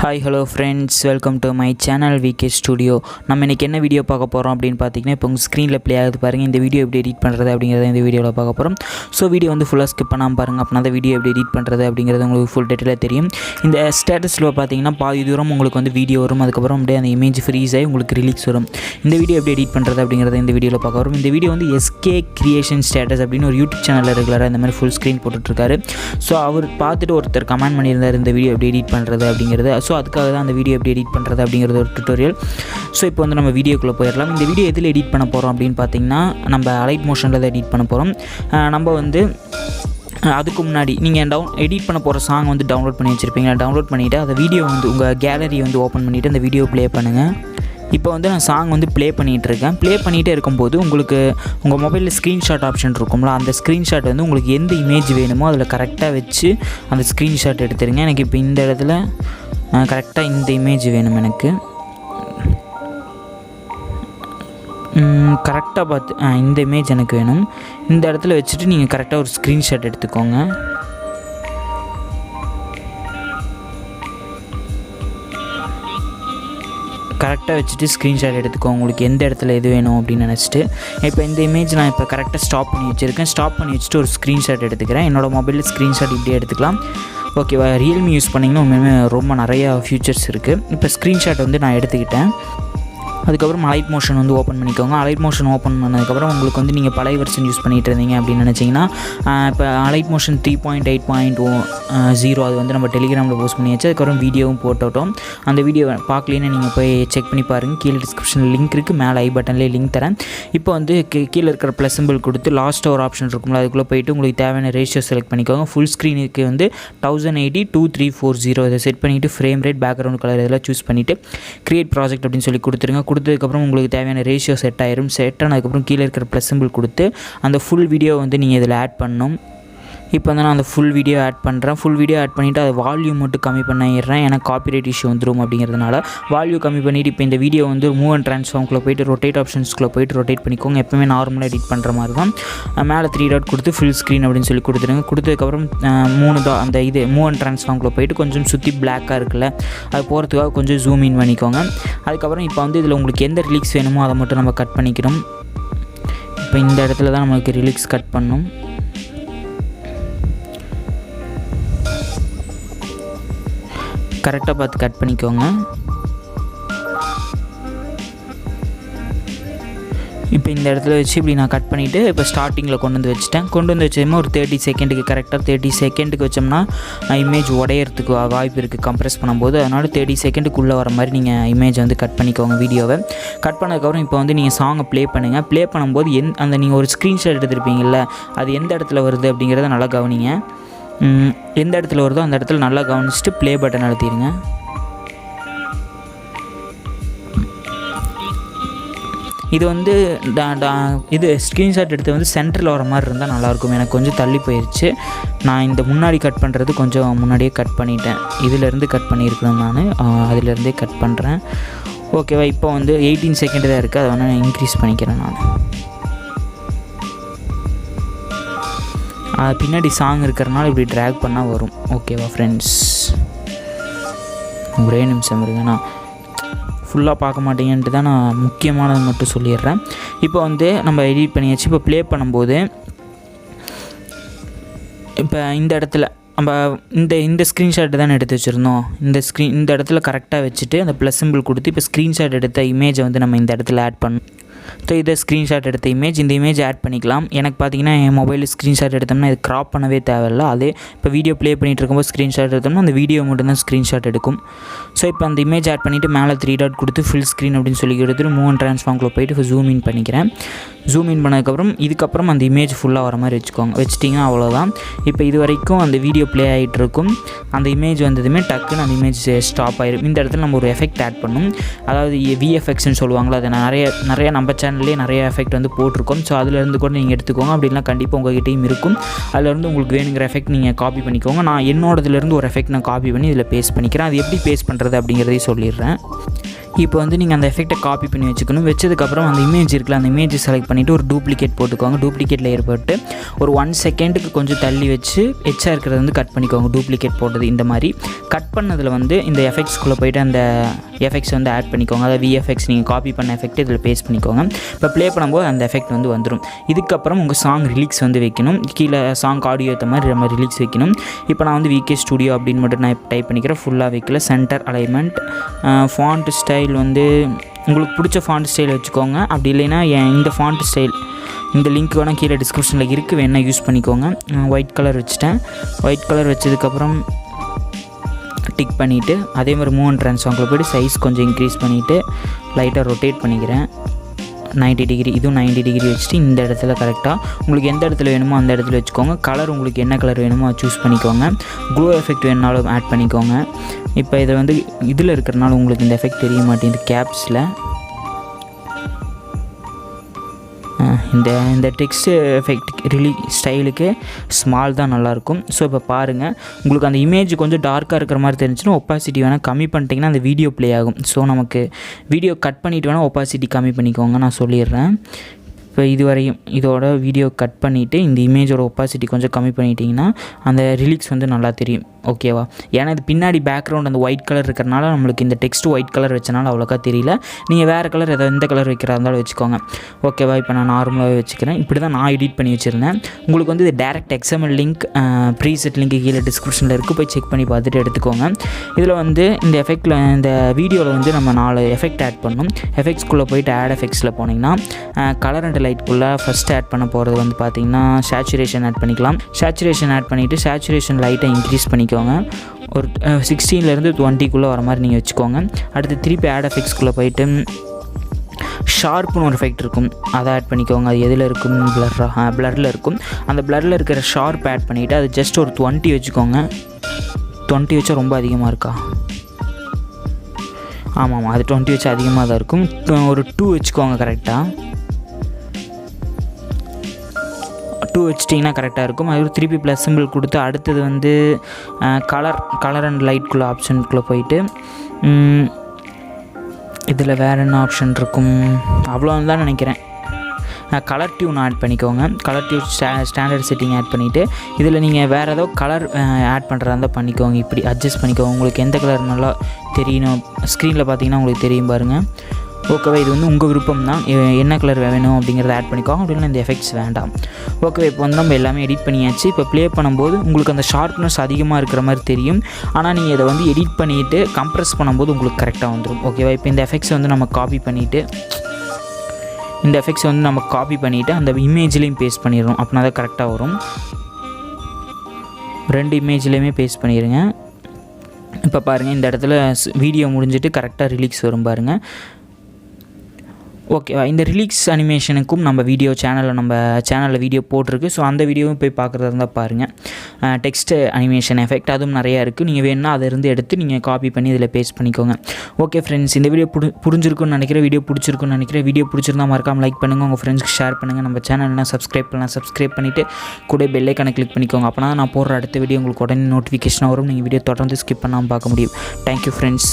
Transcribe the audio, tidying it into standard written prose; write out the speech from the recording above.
Hi hello friends, welcome to my channel VK Studio. நம்ம இன்னைக்கு என்ன வீடியோ பார்க்க போறோம் அப்படினு பாத்தீங்கன்னா இப்போ உங்க ஸ்கிரீன்ல ப்ளே ஆகுது பாருங்க. இந்த வீடியோ எப்படி எடிட் பண்றது அப்படிங்கறத இந்த வீடியோல பார்க்க போறோம். சோ வீடியோ வந்து ஃபுல்லா ஸ்கிப் பண்ணாம பாருங்க. அப்பனா அந்த வீடியோ எப்படி எடிட் பண்றது அப்படிங்கறது உங்களுக்கு ஃபுல் டீடைலா தெரியும். இந்த ஸ்டேட்டஸ்ல பாத்தீங்கன்னா பாதி தூரம் உங்களுக்கு வந்து வீடியோ வரும். அதுக்கு அப்புறம் அப்படியே அந்த இமேஜ் ஃப்ரீஸ் ஆகி உங்களுக்கு ரிலீஸ் வரும். இந்த வீடியோ எப்படி எடிட் பண்றது அப்படிங்கறத இந்த வீடியோல பார்க்க போறோம். இந்த வீடியோ வந்து SK Creation Status அப்படினு ஒரு YouTube சேனல்ல ரெகுலரா இந்த மாதிரி ஃபுல் ஸ்கிரீன் போட்டுட்டு இருக்காரு. சோ அவர் பார்த்துட்டு ஒருத்தர் கமெண்ட் பண்ணியிருந்தார் இந்த வீடியோ எப்படி எடிட் பண்றது அப்படிங்கறது. சோ அதுக்காக தான் அந்த வீடியோ எப்படி எடிட் பண்றது அப்படிங்கறது ஒரு டுட்டோரியல். சோ இப்போ வந்து நம்ம வீடியோக்குள்ள போயிரலாம். இந்த வீடியோ எதில எடிட் பண்ண போறோம் அப்படினு பாத்தீங்கன்னா நம்ம அலைட் மோஷன்ல தான் எடிட் பண்ண போறோம். நம்ம வந்து அதுக்கு முன்னாடி நீங்கள் எடிட் பண்ண போகிற சாங் வந்து டவுன்லோட் பண்ணி வச்சுருப்பீங்க. டவுன்லோட் பண்ணிவிட்டு அந்த வீடியோ வந்து உங்கள் கேலரி வந்து ஓப்பன் பண்ணிவிட்டு அந்த வீடியோ ப்ளே பண்ணுங்கள். இப்போ வந்து நான் சாங் வந்து ப்ளே பண்ணிகிட்ருக்கேன். ப்ளே பண்ணிகிட்டே இருக்கும்போது உங்களுக்கு உங்கள் மொபைலில் ஸ்க்ரீன்ஷாட் ஆப்ஷன் இருக்கும்ல, அந்த ஸ்க்ரீன்ஷாட் வந்து உங்களுக்கு எந்த இமேஜ் வேணுமோ அதில் கரெக்டாக வச்சு அந்த ஸ்க்ரீன்ஷாட் எடுத்துருங்க. எனக்கு இப்போ இந்த இடத்துல கரெக்டாக இந்த இமேஜ் வேணும். எனக்கு கரெக்டாக பார்த்து இந்த இமேஜ் எனக்கு வேணும். இந்த இடத்துல வச்சுட்டு நீங்கள் கரெக்டாக ஒரு ஸ்க்ரீன்ஷாட் எடுத்துக்கோங்க. கரெக்டாக வச்சுட்டு ஸ்க்ரீன்ஷாட் எடுத்துக்கோங்க உங்களுக்கு எந்த இடத்துல எது வேணும் அப்படின்னு நினச்சிட்டு. இப்போ இந்த இமேஜ் நான் இப்போ கரெக்டாக ஸ்டாப் பண்ணி வச்சுருக்கேன். ஸ்டாப் பண்ணி வச்சுட்டு ஒரு ஸ்க்ரீன்ஷாட் எடுத்துக்கிறேன். என்னோடய மொபைலில் ஸ்க்ரீன்ஷாட் இப்படியே எடுத்துக்கலாம். ஓகேவா, ரியல்மி யூஸ் பண்ணிங்கன்னா உண்மையுமே ரொம்ப நிறையா ஃபியூச்சர்ஸ் இருக்குது. இப்போ ஸ்க்ரீன்ஷாட் வந்து நான் எடுத்துக்கிட்டேன். அதுக்கப்புறம் அலைட் மோஷன் வந்து ஓப்பன் பண்ணிக்கோங்க. அலைட் மோஷன் ஓப்பன் பண்ணதுக்கப்புறம் உங்களுக்கு வந்து நீங்கள் பழைய வெர்ஷன் யூஸ் பண்ணிகிட்டு இருந்தீங்க அப்படின்னு நினச்சிங்கன்னா இப்போ அலைட் மோஷன் 3.8.0 அது வந்து நம்ம டெலிகிராமில் போஸ்ட் பண்ணியாச்சு. அதுக்கப்புறம் வீடியோவும் போட்டோம். அந்த வீடியோ பார்க்கலன்னு நீங்கள் போய் செக் பண்ணி பாருங்கள். கீழே டிஸ்கிரிப்ஷனில் லிங்க் இருக்குது, மேலே ஐ பட்டன்லேயே லிங்க் தரேன். இப்போ வந்து கீழே இருக்கிற ப்ளஸ் சிம்பிள் கொடுத்து லாஸ்ட்டாக ஒரு ஆப்ஷன் இருக்கும்ல, அதுக்குள்ளே போய்ட்டு உங்களுக்கு தேவையான ரேஷியோ செலக்ட் பண்ணிக்கோங்க. ஃபுல் ஸ்க்ரீனுக்கு வந்து 1080x2340 இதை செட் பண்ணிவிட்டு ஃப்ரேம் ரேட் பேக்ரவுண்ட் கலர் இதெல்லாம் சூஸ் பண்ணிவிட்டு க்ரியேட் ப்ராஜெக்ட் அப்படின்னு சொல்லி கொடுத்துருங்க. கொடுத்ததுக்கப்புறம் உங்களுக்கு தேவையான ரேஷியோ செட் ஆயிரும். செட் ஆனதுக்கப்புறம் கீழே இருக்கிற ப்ளஸ் சிம்பிள் கொடுத்து அந்த ஃபுல் வீடியோ வந்து நீங்கள் இதில் ஆட் பண்ணணும். இப்போ வந்து நான் அந்த ஃபுல் வீடியோ ஆட் பண்ணுறேன். ஃபுல் வீடியோ ஆட் பண்ணிவிட்டு அதை வால்யூம் மட்டும் கம்மி பண்ணிடுறேன். ஏன்னா காப்பிரைட் இஷ்யூ வந்துடும் அப்படிங்கிறதுனால வால்யூம் கம்மி பண்ணிவிட்டு இப்போ இந்த வீடியோ வந்து மூவ் அண்ட் ட்ரான்ஸ்ஃபார்ம்குள்ளே போய்ட்டு ரொட்டேட் ஆப்ஷன்ஸ்குள்ளே போய்ட்டு ரொட்டேட் பண்ணிக்கோங்க. எப்போவுமே நார்மலாக எடிட் பண்ணுற மாதிரி தான். மேலே 3 டாட் கொடுத்து ஃபுல் ஸ்க்ரீன் அப்படின்னு சொல்லி கொடுத்துருங்க. கொடுத்ததுக்கப்புறம் 3 அந்த இது மூவ் அண்ட் ட்ரான்ஸ்ஃபார்ம்குள்ளே போய்ட்டு கொஞ்சம் சுற்றி பிளாக்காக இருக்குல்ல, அது போகிறதுக்காக கொஞ்சம் ஜூம் இன் பண்ணிக்கோங்க. அதுக்கப்புறம் இப்போ வந்து இதில் உங்களுக்கு எந்த ரிலீக்ஸ் வேணுமோ அதை மட்டும் நம்ம கட் பண்ணிக்கணும். இப்போ இந்த இடத்துல தான் நம்மளுக்கு ரிலீக்ஸ் கட் பண்ணணும். கரெக்டாக பார்த்து கட் பண்ணிக்கோங்க. இப்போ இந்த இடத்துல வச்சு இப்படி நான் கட் பண்ணிவிட்டு இப்போ ஸ்டார்டிங்கில் கொண்டு வந்து வச்சுட்டேன். கொண்டு வந்து வச்சோம்னா ஒரு 30 செகண்டுக்கு கரெக்டாக 30 செகண்டுக்கு வச்சோம்னா இமேஜ் உடையிறதுக்கு வாய்ப்பு இருக்குது கம்ப்ரெஸ் பண்ணும்போது. அதனால் 30 செகண்டுக்குள்ளே வர மாதிரி நீங்கள் இமேஜ் வந்து கட் பண்ணிக்கோங்க. வீடியோவை கட் பண்ணதுக்கப்புறம் இப்போ வந்து நீங்கள் சாங்கை ப்ளே பண்ணுங்கள். ப்ளே பண்ணும்போது அந்த நீங்கள் ஒரு ஸ்க்ரீன்ஷாட் எடுத்துருப்பீங்கள்ல, அது எந்த இடத்துல வருது அப்படிங்கிறத நல்லா கவனிங்க. எந்த இடத்துல வருதோ அந்த இடத்துல நல்லா கவனிச்சுட்டு ப்ளே பட்டன் அழுத்திடுங்க. இது வந்து இது ஸ்க்ரீன்ஷாட் எடுத்து வந்து சென்டரில் வர மாதிரி இருந்தால் நல்லாயிருக்கும். எனக்கு கொஞ்சம் தள்ளி போயிடுச்சு. நான் இந்த முன்னாடி கட் பண்ணுறது கொஞ்சம் முன்னாடியே கட் பண்ணிட்டேன். இதிலேருந்து கட் பண்ணியிருக்கணும். நான் அதிலேருந்தே கட் பண்ணுறேன். ஓகேவா, இப்போ வந்து 18 செகண்ட் தான் இருக்குது. அதை வேணால் நான் இன்க்ரீஸ் பண்ணிக்கிறேன். நான் பின்னாடி சாங் இருக்கிறனால இப்படி ட்ராக் பண்ணால் வரும். ஓகேவா ஃப்ரெண்ட்ஸ், ஒரே நிமிஷம் இருங்க. நான் ஃபுல்லாக பார்க்க மாட்டேங்கன்ட்டு தான் நான் முக்கியமானது மட்டும் சொல்லிடுறேன். இப்போ வந்து நம்ம எடிட் பண்ணியாச்சு. இப்போ ப்ளே பண்ணும்போது இப்போ இந்த இடத்துல நம்ம இந்த ஸ்க்ரீன்ஷாட் தான் எடுத்து வச்சுருந்தோம். இந்த இடத்துல கரெக்டாக வச்சுட்டு அந்த ப்ளஸ் சிம்பிள் கொடுத்து இப்போ ஸ்க்ரீன்ஷாட் எடுத்த இமேஜை வந்து நம்ம இந்த இடத்துல ஆட் பண்ணணும். ஸோ இதை ஸ்க்ரீன்ஷாட் எடுத்த இந்த இமேஜ் ஆட் பண்ணிக்கலாம். எனக்கு பார்த்தீங்கன்னா என் மொபைலில் ஸ்க்ரீன்ஷாட் எடுத்தோம்னா இது க்ராப் பண்ணவே தேவையில்லை. அதே இப்போ வீடியோ ப்ளே பண்ணிகிட்டு இருக்கும்போது ஸ்க்ரீன்ஷாட் எடுத்தோம்னா அந்த வீடியோ மட்டும்தான் ஸ்க்ரீன்ஷாட் எடுக்கும். ஸோ இப்போ அந்த இமேஜ் ஆட் பண்ணிவிட்டு மேலே 3 டாட் கொடுத்து ஃபுல் ஸ்க்ரீன் அப்படின்னு சொல்லி எடுத்துகிட்டு மூவ் அண்ட் ட்ரான்ஸ்ஃபார்ம்குள்ளே போய்ட்டு இப்போ ஜூம் இன் பண்ணிக்கிறேன். ஜூம் இன் இதுக்கப்புறம் அந்த இமேஜ் ஃபுல்லாக வர மாதிரி வச்சிட்டிங்கன்னா அவ்வளோதான். இப்போ இது வரைக்கும் அந்த வீடியோ ப்ளே ஆகிட்டு இருக்கும். அந்த இமேஜ் வந்ததுமே டக்குன்னு அந்த இமேஜ் ஸ்டாப் ஆகிடும். இந்த இடத்துல நம்ம ஒரு எஃபெக்ட் ஆட் பண்ணணும். அதாவது VFXன்னு சொல்லுவாங்களா, அதை நிறைய நம்ம சேனல்லே நிறைய எஃபெக்ட் வந்து போட்டிருக்கோம். ஸோ அதிலேருந்து கூட நீங்கள் எடுத்துக்கோங்க. அப்படின்னா கண்டிப்பாக உங்கள்கிட்டையும் இருக்கும். அதிலேருந்து உங்களுக்கு வேணுங்கிற எஃபெக்ட் நீங்கள் காப்பி பண்ணிக்கோங்க. நான் என்னோடதுலேருந்து ஒரு எஃபெக்ட் நான் காப்பி பண்ணி இதில் பேஸ்ட் பண்ணிக்கிறேன். அது எப்படி பேஸ்ட் பண்ணுறது அப்படிங்கிறதையும் சொல்லிடுறேன். இப்போ வந்து நீங்கள் அந்த எஃபெக்ட்டை காப்பி பண்ணி வச்சுக்கணும். வச்சதுக்கப்புறம் அந்த இமேஜ் இருக்குல்ல, அந்த இமேஜ் செலக்ட் பண்ணிவிட்டு ஒரு டூப்ளிகேட் போட்டுக்கோங்க. டூப்ளிகேட் லேயர் போட்டு ஒரு 1 செகண்டுக்கு கொஞ்சம் தள்ளி வச்சு எச்சா இருக்கிறத வந்து கட் பண்ணிக்கோங்க. டூப்ளிகேட் போட்டது இந்த மாதிரி கட் பண்ணதில் வந்து இந்த எஃபெக்ட்ஸ்குள்ளே போய்ட்டு அந்த எஃபெக்ட்ஸ் வந்து ஆட் பண்ணிக்கோங்க. அதாவது விஎஃப்எக்ஸ் நீங்கள் காப்பி பண்ண எஃபெக்ட் இதில் பேஸ்ட் பண்ணிக்கோங்க. இப்போ ப்ளே பண்ணும்போது அந்த எஃபெக்ட் வந்து வந்துடும். இதுக்கப்புறம் உங்கள் சாங் ரிலீக்ஸ் வந்து வைக்கணும். கீழே சாங் ஆடியோ ஏற்ற மாதிரி நம்ம ரிலீக்ஸ் வைக்கணும். இப்போ நான் வந்து விகே ஸ்டுடியோ அப்படின்னு மட்டும் நான் டைப் பண்ணிக்கிறேன். ஃபுல்லாக வைக்கல. சென்டர் அலைன்மெண்ட், ஃபாண்ட் ஸ்டைல் வந்து உங்களுக்கு பிடிச்ச ஃபாண்ட் ஸ்டைல் வச்சுக்கோங்க. அப்படி இல்லைன்னா இந்த ஃபாண்ட் ஸ்டைல் இந்த லிங்க் வேணால் கீழே டிஸ்கிரிப்ஷனில் இருக்குது, வேணால் யூஸ் பண்ணிக்கோங்க. ஒயிட் கலர் வச்சுட்டேன். ஒயிட் கலர் வச்சதுக்கப்புறம் டிக் பண்ணிவிட்டு அதே மாதிரி மூவ் அண்ட் ட்ரான்ஸ்ஃபார்மில் போய்ட்டு சைஸ் கொஞ்சம் இன்க்ரீஸ் பண்ணிவிட்டு லைட்டாக ரொட்டேட் பண்ணிக்கிறேன். 90 டிகிரி, இதுவும் 90 டிகிரி வச்சுட்டு இந்த இடத்துல கரெக்டாக உங்களுக்கு எந்த இடத்துல வேணுமோ அந்த இடத்துல வச்சுக்கோங்க. கலர் உங்களுக்கு என்ன கலர் வேணுமோ அதை சூஸ் பண்ணிக்கோங்க. க்ளோ எஃபெக்ட் வேணுனாலும் ஆட் பண்ணிக்கோங்க. இப்போ இதை வந்து இதில் இருக்கிறனால உங்களுக்கு இந்த எஃபெக்ட் தெரிய மாட்டேங்குது. கேப்ஸில் இந்த டெக்ஸ்ட் எஃபெக்ட் ஸ்டைலுக்கு ஸ்மால் தான் நல்லாயிருக்கும். ஸோ இப்போ பாருங்கள், உங்களுக்கு அந்த இமேஜ் கொஞ்சம் டார்க்காக இருக்கிற மாதிரி தெரிஞ்சுன்னா ஒப்பாசிட்டி வேணால் கம்மி பண்ணிட்டீங்கன்னா அந்த வீடியோ ப்ளே ஆகும். ஸோ நமக்கு வீடியோ கட் பண்ணிவிட்டு வேணால் ஒப்பாசிட்டி கம்மி பண்ணிக்கோங்க, நான் சொல்லிடுறேன். இப்போ இதுவரையும் இதோட வீடியோ கட் பண்ணிவிட்டு இந்த இமேஜோட ஒப்பாசிட்டி கொஞ்சம் கம்மி பண்ணிட்டீங்கன்னா அந்த ரிலீக்ஸ் வந்து நல்லா தெரியும். ஓகேவா? ஏன்னா இது பின்னாடி பேக்ரவுண்ட் அந்த ஒயிட் கலர் இருக்கிறனால நம்மளுக்கு இந்த டெக்ஸ்ட் ஒயிட் கலர் வச்சனால அவ்வளோக்கா தெரியல. நீங்கள் வேறு கலர் எந்த கலர் வைக்கிறதா இருந்தாலும் வச்சுக்கோங்க. ஓகேவா? இப்போ நான் நார்மலாகவே வச்சுக்கிறேன். இப்படி தான் நான் எடிட் பண்ணி வச்சுருந்தேன். உங்களுக்கு வந்து இது direct XML link preset link கீழே டிஸ்கிரிப்ஷனில் இருக்குது, போய் செக் பண்ணி பார்த்துட்டு எடுத்துக்கோங்க. இதில் வந்து இந்த எஃபெக்டில் இந்த வீடியோவில் வந்து நம்ம 4 எஃபெக்ட் ஆட் பண்ணணும். எஃபெக்ட்ஸ்குள்ளே போய்ட்டு ஆட் எஃபெக்ட்ஸில் போனீங்கன்னா கலர் அண்ட் லைட்குள்ளே ஃபஸ்ட்டு ஆட் பண்ண போகிறது வந்து பார்த்திங்கன்னா சேச்சுரேஷன் ஆட் பண்ணிக்கலாம். சேச்சுரேஷன் ஆட் பண்ணிவிட்டு சேச்சுரேஷன் லைட்டை இன்க்ரீஸ் பண்ணிக்கோங்க. ஒரு 16லேருந்து 20க்குள்ளே வர மாதிரி நீங்கள் வச்சுக்கோங்க. அடுத்து திருப்பி ஆட் எஃபெக்ட்ஸ்குள்ளே போய்ட்டு ஷார்ப்னு ஒரு எஃபெக்ட் இருக்கும், அதை ஆட் பண்ணிக்கோங்க. அது எதில் இருக்கும்? ப்ளரில் இருக்கும். அந்த ப்ளரில் இருக்கிற ஷார்ப் ஆட் பண்ணிவிட்டு அது ஜஸ்ட் ஒரு 20 வச்சுக்கோங்க. 20 வச்சா ரொம்ப அதிகமாக இருக்கா? ஆமாம், அது 20 வச்சா அதிகமாக தான் இருக்கும். ஒரு 2 வச்சுக்கோங்க. கரெக்டாக 2 வச்சிட்டிங்கன்னா கரெக்டாக இருக்கும். அது திருப்பி ப்ளஸ் சிம்பிள் கொடுத்து அடுத்தது வந்து கலர் அண்ட் லைட்குள்ளே ஆப்ஷனுக்குள்ளே போயிட்டு இதில் வேறு என்ன ஆப்ஷன் இருக்கும்? அவ்வளோன்னு தான் நினைக்கிறேன். கலர் டியூன் ஆட் பண்ணிக்கோங்க. Colour tune standard setting add பண்ணிவிட்டு இதில் நீங்கள் வேறு ஏதோ கலர் ஆட் பண்ணுறதா இருந்தால் பண்ணிக்கோங்க. இப்படி அட்ஜஸ்ட் பண்ணிக்கோங்க. உங்களுக்கு எந்த கலர் நல்லா தெரியணும் ஸ்க்ரீனில் பார்த்தீங்கன்னா உங்களுக்கு தெரியும் பாருங்கள். ஓகேவா? இது வந்து உங்கள் விருப்பம் தான், என்ன கலர் வேணும் அப்படிங்கிறத ஆட் பண்ணிக்கோங்க. அப்படின்னா இந்த எஃபெக்ட்ஸ் வேண்டாம். ஓகே, இப்போ வந்து நம்ம எல்லாமே எடிட் பண்ணியாச்சு. இப்போ ப்ளே பண்ணும்போது உங்களுக்கு அந்த ஷார்ப்னஸ் அதிகமாக இருக்கிற மாதிரி தெரியும். ஆனால் நீங்கள் இதை வந்து எடிட் பண்ணிவிட்டு கம்ப்ரெஸ் பண்ணும்போது உங்களுக்கு கரெக்டாக வந்துடும். ஓகேவா? இப்போ இந்த எஃபெக்ட்ஸ் வந்து நம்ம காப்பி பண்ணிவிட்டு அந்த இமேஜ்லேயும் பேஸ்ட் பண்ணிடணும். அப்படின்னா தான் கரெக்டாக வரும். 2 இமேஜ்லேயுமே பேஸ்ட் பண்ணிடுங்க. இப்போ பாருங்கள், இந்த இடத்துல வீடியோ முடிஞ்சிட்டு கரெக்டாக ரிலீக்ஸ் வரும் பாருங்கள். ஓகேவா? இந்த ரிலீக்ஸ் அனிமேஷனுக்கும் நம்ம சேனலில் வீடியோ போட்டிருக்கு. ஸோ அந்த வீடியோவும் போய் பார்க்குறதா இருந்தால் பாருங்கள். டெக்ஸ்ட் அனிமேஷன் எஃபெக்ட் அதுவும் நிறையா இருக்குது. நீங்கள் வேணுன்னா அதிலிருந்து எடுத்து நீங்கள் காப்பி பண்ணி இதில் பேஸ்ட் பண்ணிக்கோங்க. ஓகே ஃப்ரெண்ட்ஸ், இந்த வீடியோ புரிஞ்சிருக்குன்னு நினைக்கிறேன். வீடியோ பிடிச்சிருந்தா மறக்காமல் லைக் பண்ணுங்கள், உங்கள் ஃப்ரெண்ட்ஸ்க்கு ஷேர் பண்ணுங்கள். நம்ம சேனல்னா சப்ஸ்கிரைப் பண்ணிவிட்டு கூட பெல் ஐகானை கிளிக் பண்ணிக்கோங்க. அப்போனா நான் போடுற அடுத்த வீடியோ உங்களுக்கு உடனே நோட்டிஃபிகேஷன் வரும். நீங்கள் வீடியோ தொடர்ந்து ஸ்கிப் பண்ணாமல் பார்க்க முடியும். Thank you friends.